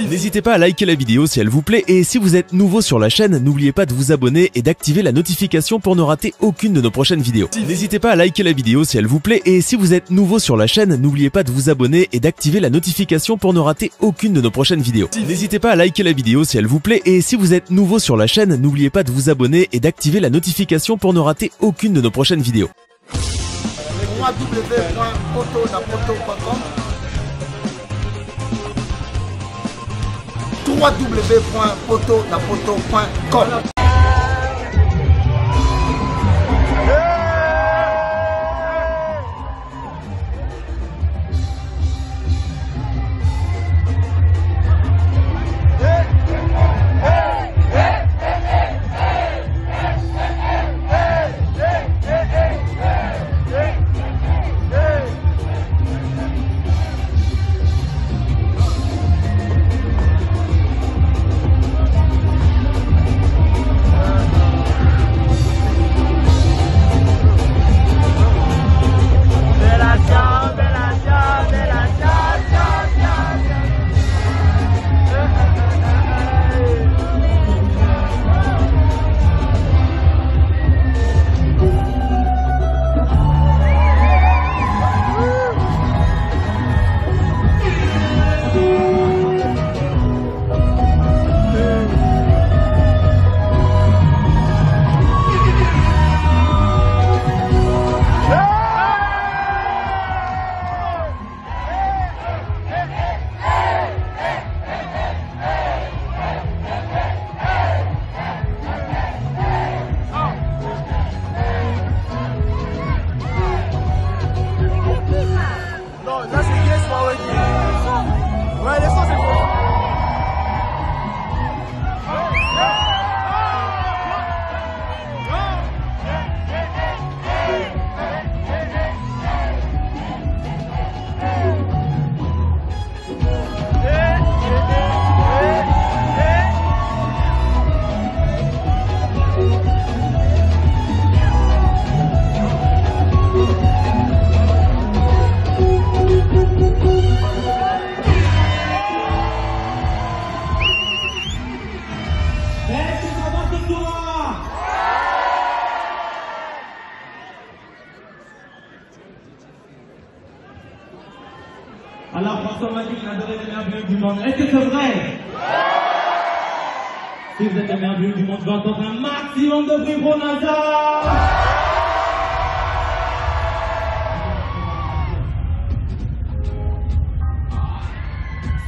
N'hésitez pas à liker la vidéo si elle vous plaît et si vous êtes nouveau sur la chaîne, n'oubliez pas de vous abonner et d'activer la notification pour ne rater aucune de nos prochaines vidéos. N'hésitez pas à liker la vidéo si elle vous plaît et si vous êtes nouveau sur la chaîne, n'oubliez pas de vous abonner et d'activer la notification pour ne rater aucune de nos prochaines vidéos. N'hésitez pas à liker la vidéo si elle vous plaît et si vous êtes nouveau sur la chaîne, n'oubliez pas de vous abonner et d'activer la notification pour ne rater aucune de nos prochaines vidéos. www.autonapoto.com www.autonapoto.com. Alors François m'a dit qu'il adorait les merveilleux du monde. Est-ce que c'est vrai? Si vous êtes les merveilleux du monde, je vais entendre un maximum de bruit pour Nazar.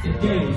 C'est quel?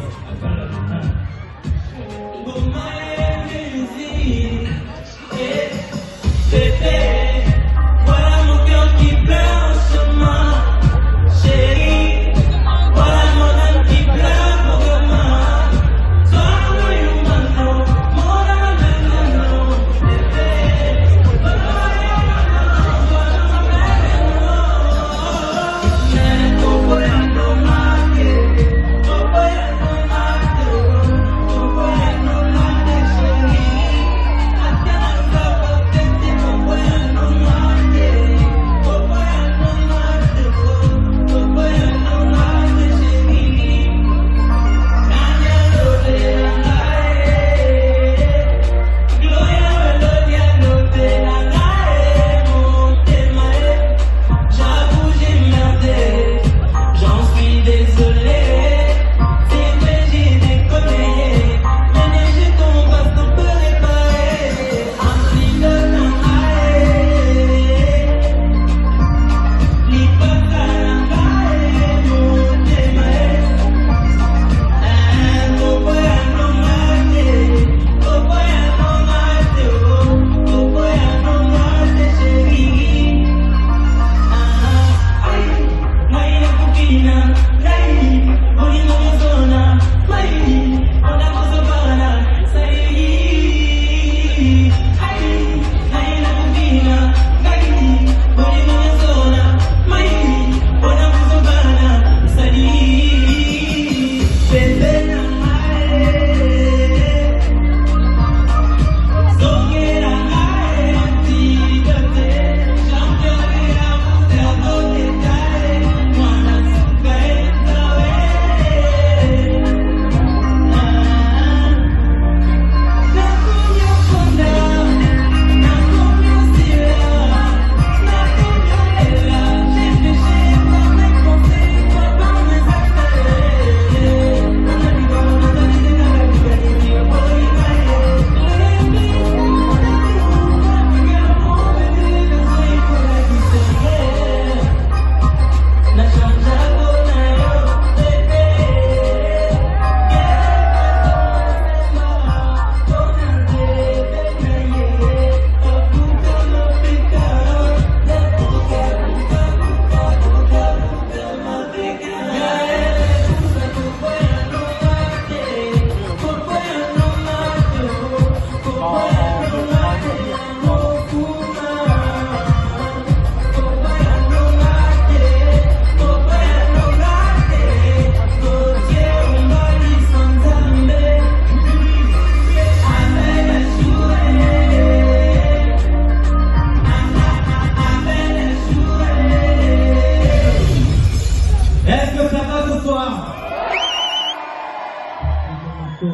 Écoute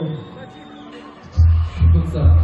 ça.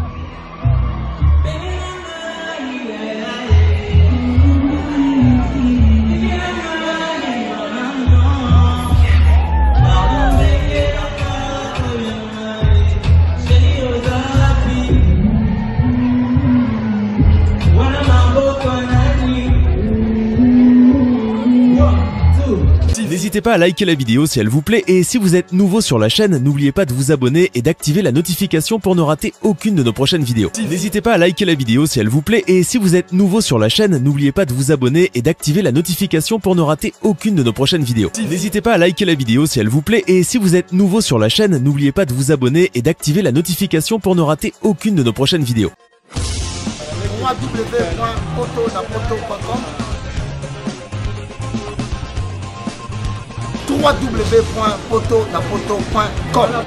N'hésitez pas à liker la vidéo si elle vous plaît et si vous êtes nouveau sur la chaîne, n'oubliez pas de vous abonner et d'activer la notification pour ne rater aucune de nos prochaines vidéos. N'hésitez pas à liker la vidéo si elle vous plaît et si vous êtes nouveau sur la chaîne, n'oubliez pas de vous abonner et d'activer la notification pour ne rater aucune de nos prochaines vidéos. N'hésitez pas à liker la vidéo si elle vous plaît et si vous être nouveau sur la chaîne, n'oubliez pas de vous abonner et d'activer la notification pour ne rater aucune de nos prochaines vidéos. www.potonapoto.com